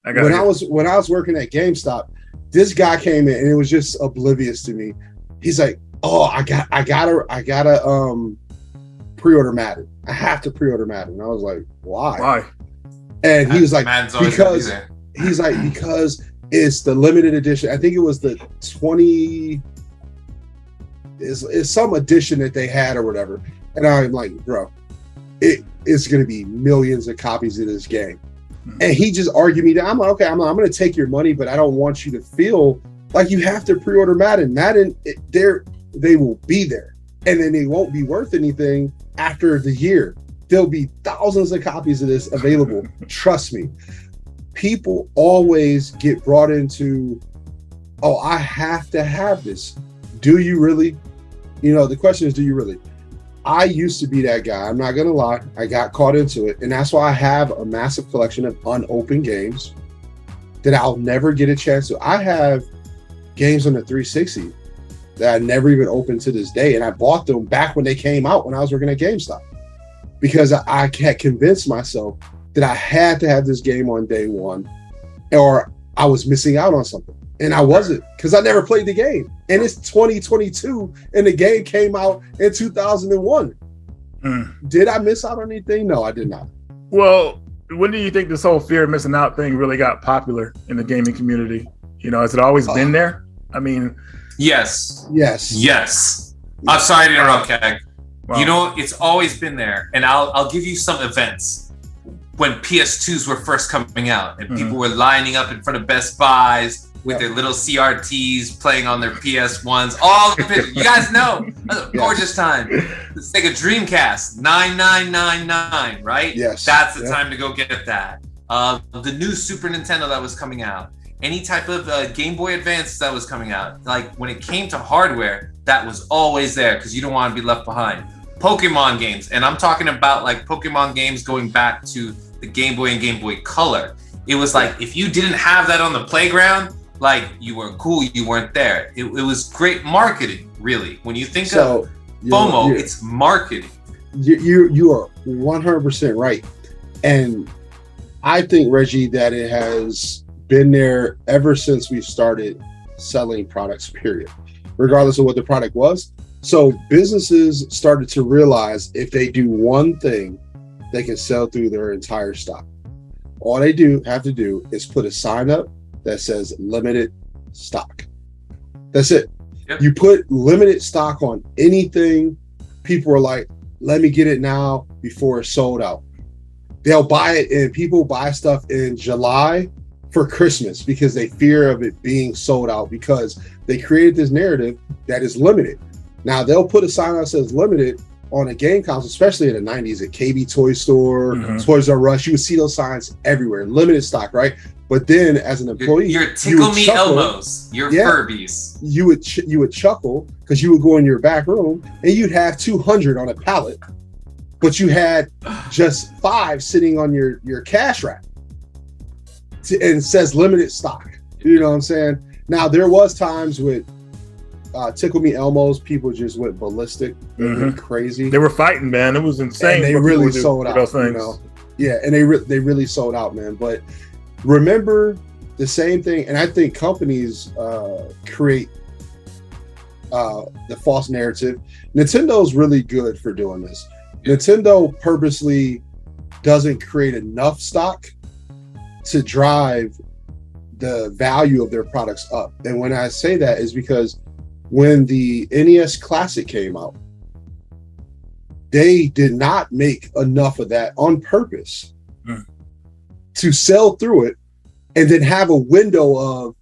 when I was working at GameStop, this guy came in and it was just oblivious to me. He's like, "Oh, I gotta pre-order Madden. I have to pre-order Madden." And I was like, "Why?" Why? And he was like, because it's the limited edition. I think it was the 20 is some edition that they had or whatever. And I'm like, bro, it's going to be millions of copies of this game. And he just argued me down. I'm like, okay, I'm going to take your money, but I don't want you to feel like you have to pre-order Madden. They will be there, and then they won't be worth anything after the year. There'll be thousands of copies of this available. Trust me. People always get brought into, oh, I have to have this. Do you really? The question is, do you really? I used to be that guy. I'm not going to lie. I got caught into it. And that's why I have a massive collection of unopened games that I'll never get a chance to. I have games on the 360 that I never even opened to this day. And I bought them back when they came out when I was working at GameStop. Because I had convinced myself that I had to have this game on day one, or I was missing out on something. And I wasn't, because I never played the game. And it's 2022, and the game came out in 2001. Did I miss out on anything? No, I did not. Well, when do you think this whole fear of missing out thing really got popular in the gaming community? Has it always been there? I mean... Yes. I'm sorry to interrupt, Kag. Wow. It's always been there. And I'll give you some events. When PS2s were first coming out and people were lining up in front of Best Buys with their little CRTs playing on their PS1s, all the pictures. You guys know, gorgeous time. Let's take a Dreamcast, 9999, right? Yes. That's the time to go get that. The new Super Nintendo that was coming out, any type of Game Boy Advance that was coming out. Like when it came to hardware, that was always there because you don't want to be left behind. Pokemon games, and I'm talking about like Pokemon games going back to the Game Boy and Game Boy Color. It was like if you didn't have that on the playground, like you weren't cool, you weren't there. It was great marketing, really. When you think of FOMO, it's marketing. You are 100% right, and I think, Reggie, that it has been there ever since we started selling products. Period, regardless of what the product was. So businesses started to realize if they do one thing, they can sell through their entire stock. All they have to do is put a sign up that says limited stock. That's it. Yep. You put limited stock on anything, people are like, let me get it now before it's sold out. They'll buy it, and people buy stuff in July for Christmas because they fear of it being sold out because they created this narrative that is limited. Now, they'll put a sign that says limited on a game console, especially in the 90s at KB Toy Store, Toys R Us. You would see those signs everywhere, limited stock, right? But then as an employee, your Tickle Me Elmos, your Furbies. You would chuckle because you would go in your back room and you'd have 200 on a pallet, but you had just 5 sitting on your cash rack. And it says limited stock. You know what I'm saying? Now, there was times with Tickle Me Elmos, people just went ballistic. They went crazy. They were fighting, man. It was insane. And they really sold out. Yeah, and they really sold out, man. But remember the same thing, and I think companies create the false narrative. Nintendo's really good for doing this. Nintendo purposely doesn't create enough stock to drive the value of their products up. And when I say that is because when the NES Classic came out, they did not make enough of that on purpose to sell through it and then have a window of,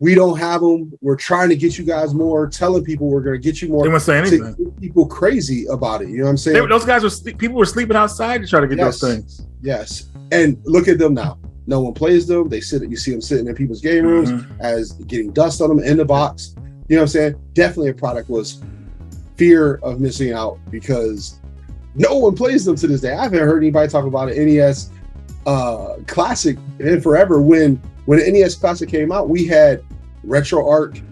we don't have them, we're trying to get you guys more, telling people we're going to get you more. They weren't saying anything. Get people crazy about it. You know what I'm saying? Those guys people were sleeping outside to try to get those things. Yes. And look at them now. No one plays them. You see them sitting in people's game rooms as getting dust on them in the box. You know what I'm saying? Definitely a product was fear of missing out because no one plays them to this day. I haven't heard anybody talk about an NES Classic in forever. When the NES Classic came out, we had RetroArch,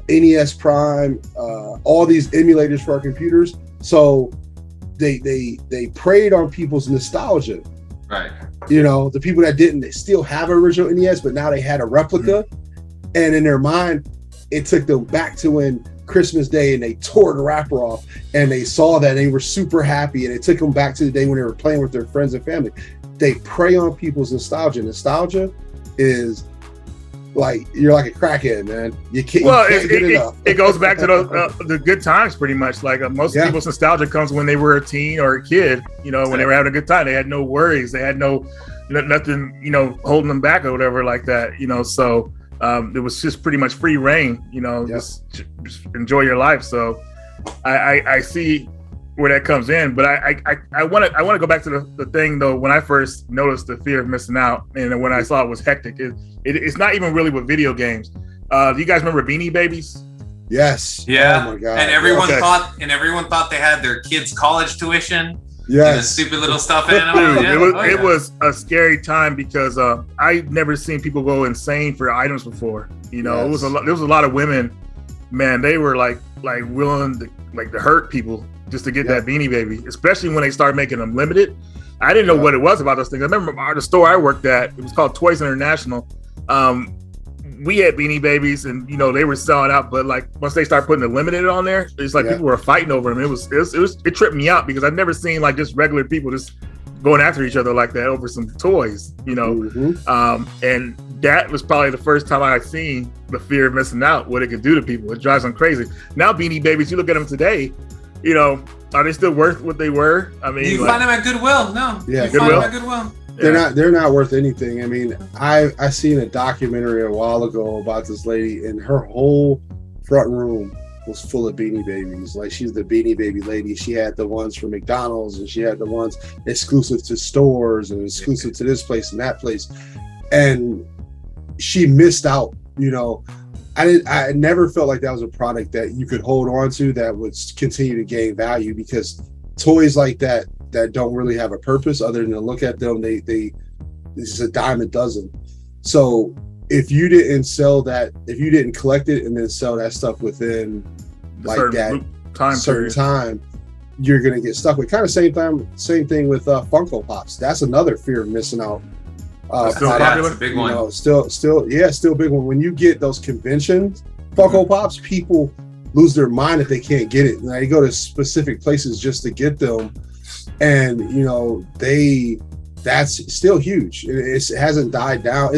NES Prime, all these emulators for our computers. So they preyed on people's nostalgia. Right. You know, the people that didn't, they still have an original NES, but now they had a replica. And in their mind, it took them back to when Christmas Day and they tore the wrapper off and they saw that and they were super happy. And it took them back to the day when they were playing with their friends and family. They prey on people's nostalgia. Nostalgia is like, you're like a crackhead, man. You can't get enough. It goes back to the good times pretty much. Like most people's nostalgia comes when they were a teen or a kid, you know, when they were having a good time. They had no worries. They had nothing, you know, holding them back or whatever like that, you know. So it was just pretty much free reign, you know, just enjoy your life. So I see where that comes in, but I want to go back to the thing though. When I first noticed the fear of missing out, and when I saw it was hectic, it's not even really with video games. Do you guys remember Beanie Babies? Yes. Yeah. Oh my God. And everyone thought they had their kids' college tuition. Yes. And the stupid little stuffed animal. It was a scary time because I'd never seen people go insane for items before. You know, there was a lot of women, man. They were like willing to hurt people just to get that Beanie Baby, especially when they started making them limited. I didn't know what it was about those things. I remember the store I worked at, it was called Toys International. We had Beanie Babies and, you know, they were selling out, but like once they started putting the limited on there, it's like people were fighting over them. It tripped me out because I've never seen like just regular people just going after each other like that over some toys, you know. And that was probably the first time I seen the fear of missing out, what it could do to people. It drives them crazy. Now Beanie Babies, you look at them today, you know, are they still worth what they were? I mean, you find them at Goodwill? No. Yeah, you find them at Goodwill. They're not worth anything. I mean, I seen a documentary a while ago about this lady, and her whole front room was full of Beanie Babies. Like, she's the Beanie Baby lady. She had the ones from McDonald's, and she had the ones exclusive to stores and exclusive to this place and that place. And she missed out, you know. I never felt like that was a product that you could hold on to that would continue to gain value, because toys like that don't really have a purpose other than to look at them. They it's a dime a dozen. So if you didn't sell that, if you didn't collect it and then sell that stuff within like that certain time, you're gonna get stuck with. Kind of same thing with Funko Pops. That's another fear of missing out. Still popular, big one. You know, still big one. When you get those conventions Funko Pops, people lose their mind if they can't get it. And they go to specific places just to get them, and you know that's still huge. It hasn't died down.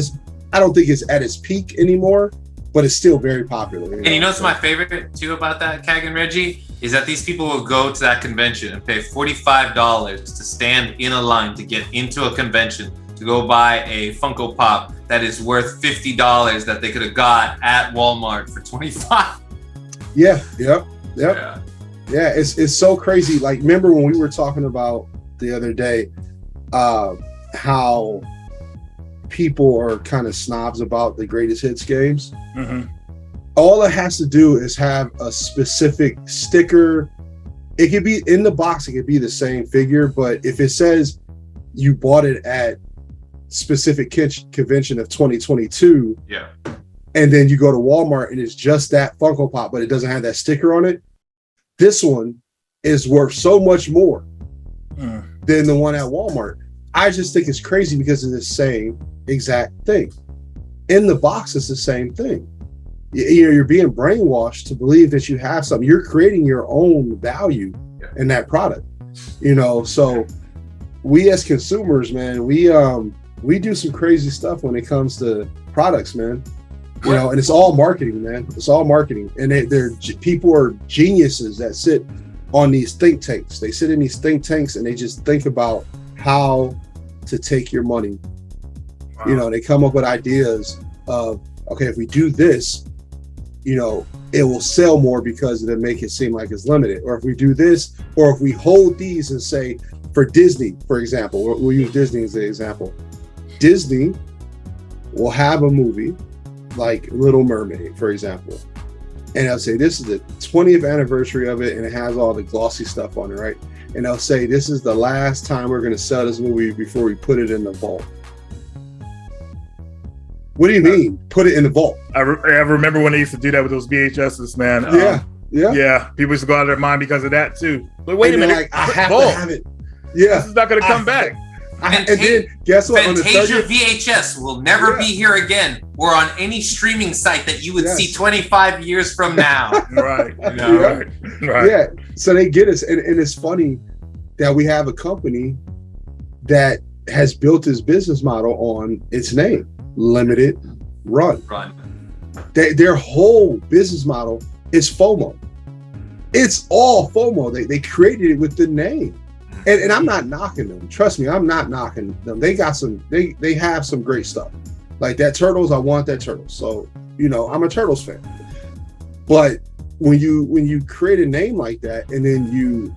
I don't think it's at its peak anymore, but it's still very popular. And you know what's my favorite too about that, Kag and Reggie, is that these people will go to that convention and pay $45 to stand in a line to get into a convention to go buy a Funko Pop that is worth $50 that they could have got at Walmart for $25. Yeah. It's so crazy. Like, remember when we were talking about the other day how people are kind of snobs about the greatest hits games? All it has to do is have a specific sticker. It could be in the box, it could be the same figure, but if it says you bought it at specific convention of 2022, and then you go to Walmart and it's just that Funko Pop, but it doesn't have that sticker on it, this one is worth so much more than the one at Walmart. I just think it's crazy because it's the same exact thing. In the box, it's the same thing. You're being brainwashed to believe that you have something. You're creating your own value in that product. You know, so we as consumers, man, we do some crazy stuff when it comes to products, man. You know, and it's all marketing, man. It's all marketing. And people are geniuses that sit on these think tanks. They sit in these think tanks and they just think about how to take your money. Wow. You know, they come up with ideas of, okay, if we do this, you know, it will sell more because it'll make it seem like it's limited. Or if we do this, or if we hold these and say, for Disney, for example, we'll use Disney as an example. Disney will have a movie like Little Mermaid, for example, and they'll say this is the 20th anniversary of it, and it has all the glossy stuff on it, right? And they'll say this is the last time we're going to sell this movie before we put it in the vault. What do you mean, put it in the vault? I remember when they used to do that with those VHSs, man. Yeah. People used to go out of their mind because of that too. But wait a minute, like, I have to have it. Yeah, this is not going to come back. And then guess what? Fantasia VHS will never be here again, or on any streaming site that you would see 25 years from now. Right. Right. Yeah. So they get us, and it's funny that we have a company that has built its business model on its name, limited run. Their whole business model is FOMO. It's all FOMO. They created it with the name. And I'm not knocking them. Trust me, I'm not knocking them. They got they have some great stuff. Like that Turtles, I want that Turtles. So, I'm a Turtles fan. But when you create a name like that, and then you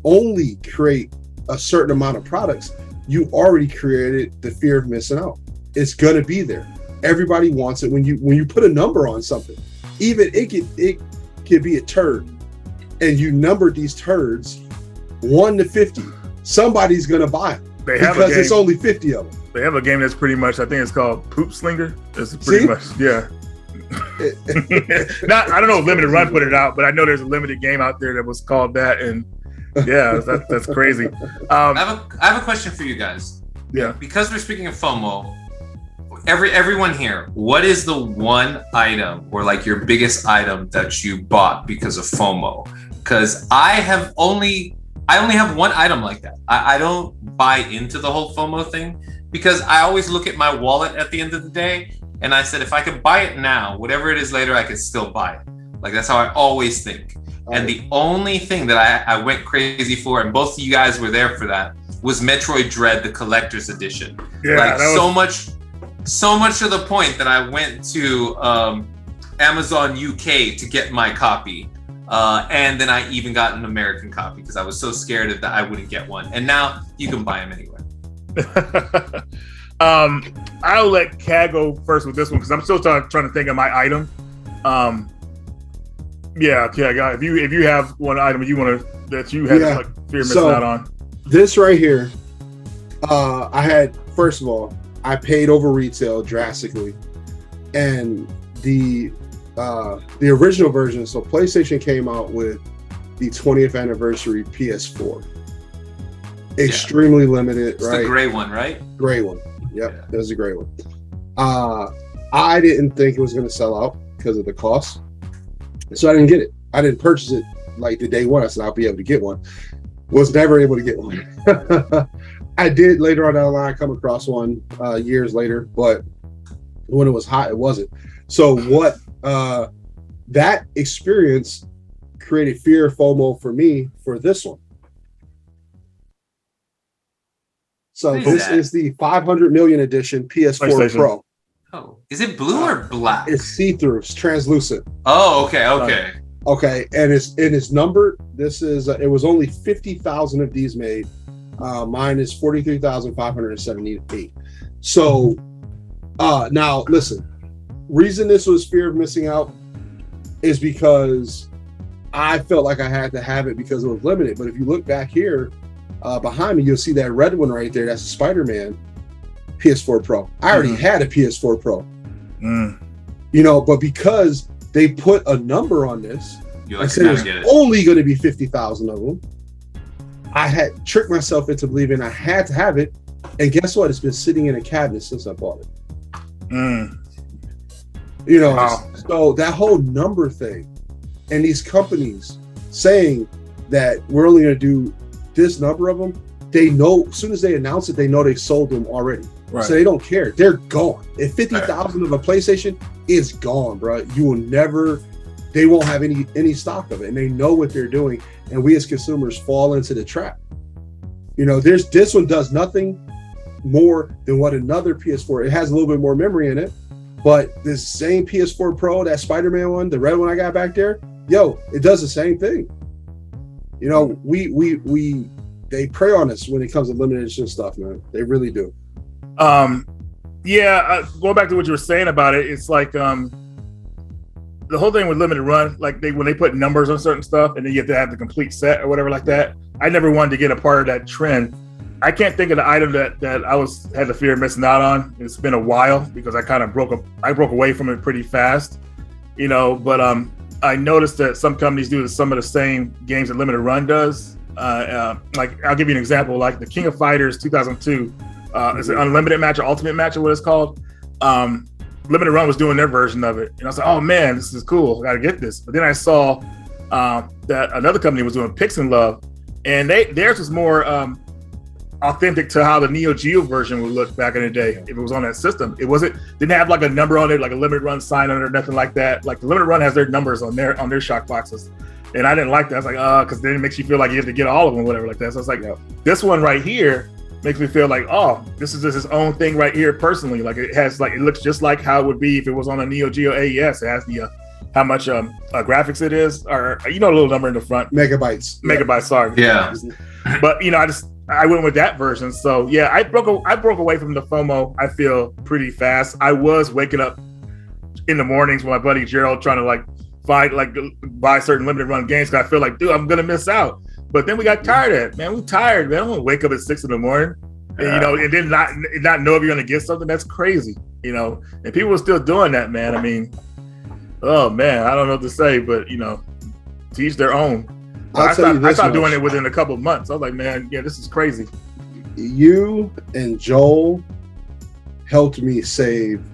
only create a certain amount of products, you already created the fear of missing out. It's gonna be there. Everybody wants it. When you put a number on something, even it could be a turd, and you number these turds 1 to 50. Somebody's gonna buy it because it's only 50 of them. They have a game that's pretty much, I think it's called Poop Slinger. It's pretty much, yeah. I don't know if Limited Run put it out, but I know there's a limited game out there that was called that, and yeah, that's crazy. I have a question for you guys. Yeah. Because we're speaking of FOMO, everyone here, what is the one item or like your biggest item that you bought because of FOMO? Because I only have one item like that. I don't buy into the whole FOMO thing because I always look at my wallet at the end of the day, and I said, if I could buy it now, whatever it is later, I could still buy it. Like, that's how I always think. And the only thing that I went crazy for, and both of you guys were there for that, was Metroid Dread, the collector's edition. Yeah, so much to the point that I went to Amazon UK to get my copy. And then I even got an American copy because I was so scared that I wouldn't get one. And now you can buy them anywhere. I'll let Kag go first with this one because I'm still trying to think of my item. If you have one item that you had like fear missing out on. This right here, first of all, I paid over retail drastically, and the original version. So PlayStation came out with the 20th anniversary PS4, extremely limited. It's right? The gray one, right? Gray one. Yep, that was a gray one. I didn't think it was going to sell out because of the cost, so I didn't get it. I didn't purchase it like the day one. I said I'll be able to get one. Was never able to get one. I did later on down the line come across one years later, but when it was hot, it wasn't. So what that experience created fear of FOMO for me for this one. So this is the 500 million edition PS4 Pro. Oh, is it blue or black? It's see-through. It's translucent. Oh, okay. Okay, and it's numbered. This is it was only 50,000 of these made. Mine is 43,578. So now listen. Reason this was fear of missing out is because I felt like I had to have it because it was limited. But if you look back here behind me, you'll see that red one right there. That's a Spider-Man PS4 Pro. I already had a PS4 Pro. But because they put a number on this, I said it's only going to be 50,000 of them. I had tricked myself into believing I had to have it. And guess what? It's been sitting in a cabinet since I bought it. Wow. So that whole number thing and these companies saying that we're only going to do this number of them, they know as soon as they announce it, they know they sold them already. Right. So they don't care. They're gone. If 50,000 of a PlayStation is gone, bro, they won't have any stock of it. And they know what they're doing. And we as consumers fall into the trap. This one does nothing more than what another PS4, it has a little bit more memory in it. But this same PS4 Pro, that Spider-Man one, the red one I got back there, it does the same thing. They prey on us when it comes to limited edition stuff, man. They really do. Going back to what you were saying about it, it's like the whole thing with limited run, like when they put numbers on certain stuff and then you have to have the complete set or whatever like that. I never wanted to get a part of that trend. I can't think of the item that I had the fear of missing out on. It's been a while because I kind of broke away from it pretty fast, but I noticed that some companies do some of the same games that Limited Run does. Like I'll give you an example, like the King of Fighters 2002, is it Unlimited Match or Ultimate Match or what it's called? Limited Run was doing their version of it, and I was like, oh man, this is cool, I gotta get this. But then I saw that another company was doing Pix and Love, and theirs was more authentic to how the Neo Geo version would look back in the day if it was on that system. It didn't have like a number on it, like a limited run sign on it or nothing like that. Like the limited run has their numbers on their shock boxes. And I didn't like that. I was like, because then it makes you feel like you have to get all of them, whatever like that. So it's like, this one right here makes me feel like, oh, this is just his own thing right here personally. Like it looks just like how it would be if it was on a Neo Geo AES. It has the how much graphics it is, or a little number in the front. Megabytes, sorry. Yeah. But I went with that version. So yeah, I broke away from the FOMO, I feel, pretty fast. I was waking up in the mornings with my buddy Gerald trying to buy certain limited run games because I feel like, dude, I'm gonna miss out. But then we got tired of it, man. We're tired, man. I don't want to wake up at 6 a.m. and and then not know if you're gonna get something. That's crazy, And people are still doing that, man. I mean, oh man, I don't know what to say, but to each their own. I stopped doing it within a couple of months. I was like, man, yeah, this is crazy. You and Joel helped me save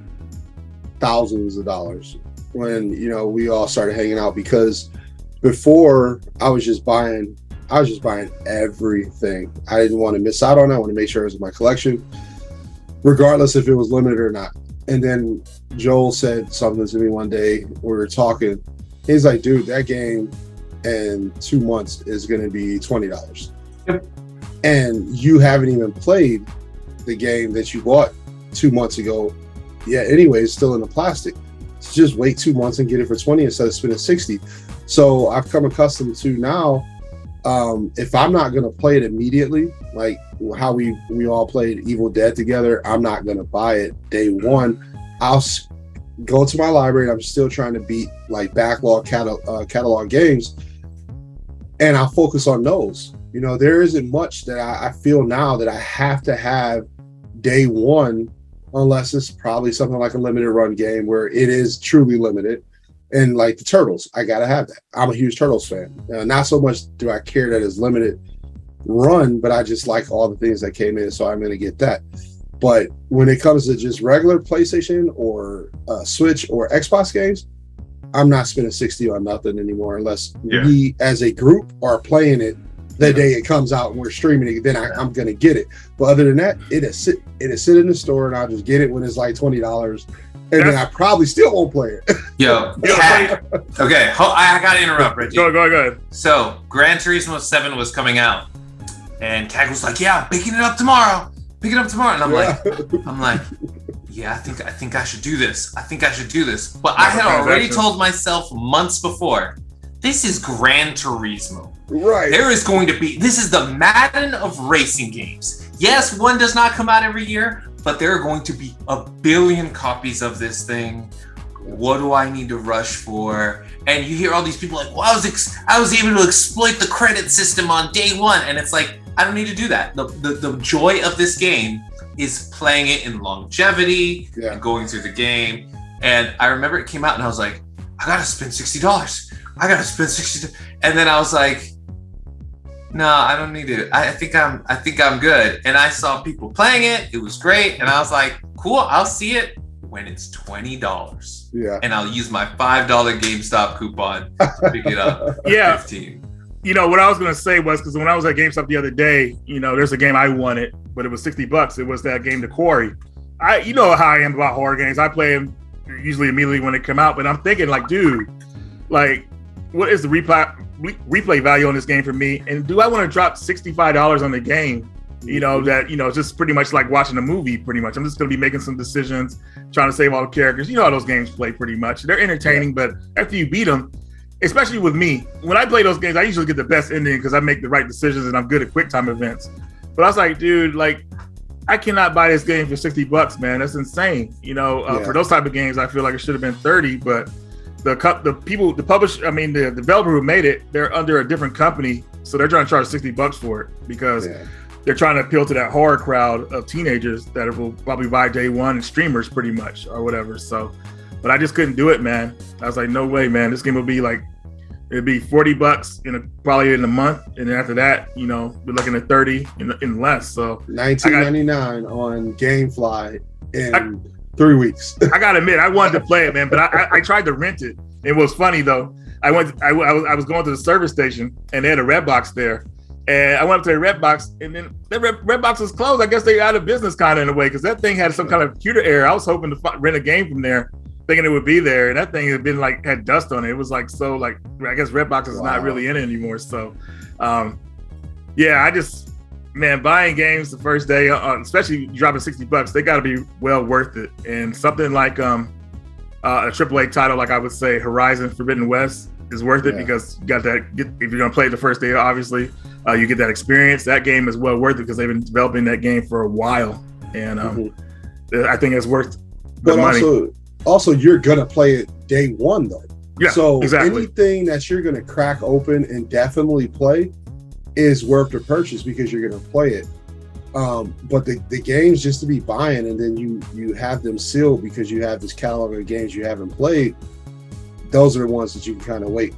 thousands of dollars when we all started hanging out, because before I was just buying everything. I didn't want to miss out on it. I want to make sure it was in my collection, regardless if it was limited or not. And then Joel said something to me one day. We were talking. He's like, dude, that game in 2 months is going to be $20. Yep. And you haven't even played the game that you bought 2 months ago. Yeah, anyway, it's still in the plastic. So just wait 2 months and get it for 20 instead of spending 60. So I've come accustomed to now, if I'm not going to play it immediately, like how we all played Evil Dead together, I'm not going to buy it day one. I'll go to my library, and I'm still trying to beat like backlog catalog games, and I'll focus on those. There isn't much that I feel now that I have to have day one, unless it's probably something like a limited run game where it is truly limited. And like the Turtles, I gotta have that. I'm a huge Turtles fan. Not so much do I care that it's limited run, but I just like all the things that came in, so I'm gonna get that. But when it comes to just regular PlayStation or Switch or Xbox games, I'm not spending 60 on nothing anymore, unless we as a group are playing it the day it comes out and we're streaming it. Then I'm gonna get it. But other than that, it is sit in the store, and I'll just get it when it's like $20. And then I probably still won't play it. Yo, Kag. Okay, I gotta interrupt, Reggie. Go ahead. So, Gran Turismo 7 was coming out, and Kag was like, "Yeah, I'm picking it up tomorrow. And I'm like, yeah, I think I should do this. But I had already told myself months before, this is Gran Turismo. Right. This is the Madden of racing games. Yes, one does not come out every year, but there are going to be 1 billion copies of this thing. What do I need to rush for? And you hear all these people like, well, I was able to exploit the credit system on day one. And it's like, I don't need to do that. The joy of this game is playing it in longevity and going through the game. And I remember it came out and I was like, I gotta spend $60. And then I was like, no, I don't need to. I think I'm good. And I saw people playing it. It was great. And I was like, cool, I'll see it when it's $20. Yeah. And I'll use my $5 GameStop coupon to pick it up for 15. What I was going to say was, because when I was at GameStop the other day, there's a game I wanted, but it was $60. It was that game, The Quarry. How I am about horror games. I play them usually immediately when they come out, but I'm thinking like, dude, like, what is the replay value on this game for me? And do I want to drop $65 on the game? Just pretty much like watching a movie, pretty much. I'm just going to be making some decisions, trying to save all the characters. You know how those games play pretty much. They're entertaining, but after you beat them, especially with me, when I play those games, I usually get the best ending because I make the right decisions and I'm good at quick time events. But I was like, dude, like, I cannot buy this game for $60, man. That's insane. For those type of games, I feel like it should have been 30, but the developer who made it, they're under a different company, so they're trying to charge $60 for it because they're trying to appeal to that horror crowd of teenagers that will probably buy day one, and streamers pretty much or whatever. So, but I just couldn't do it, man. I was like, no way, man. This game will be like it'd be $40 probably in a month, and then after that, we're looking at 30 in less. So $19.99 on GameFly in 3 weeks. I gotta admit, I wanted to play it, man, but I tried to rent it. It was funny though. I was going to the service station, and they had a Redbox there, and I went up to the Redbox, and then the Redbox was closed. I guess they out of business kind of in a way, because that thing had some kind of computer error. I was hoping to rent a game from there, thinking it would be there, and that thing had been had dust on it. It was I guess Redbox is not really in it anymore. So, I just, man, buying games the first day, especially dropping $60, they got to be well worth it. And something like a AAA title, like I would say Horizon Forbidden West, is worth it because you got that. If you're gonna play it the first day, obviously, you get that experience. That game is well worth it because they've been developing that game for a while, and I think it's worth the money. Also, you're gonna play it day one though. Yeah, so exactly. Anything that you're gonna crack open and definitely play is worth the purchase because you're gonna play it. But the games just to be buying, and then you have them sealed because you have this catalog of games you haven't played. Those are the ones that you can kind of wait.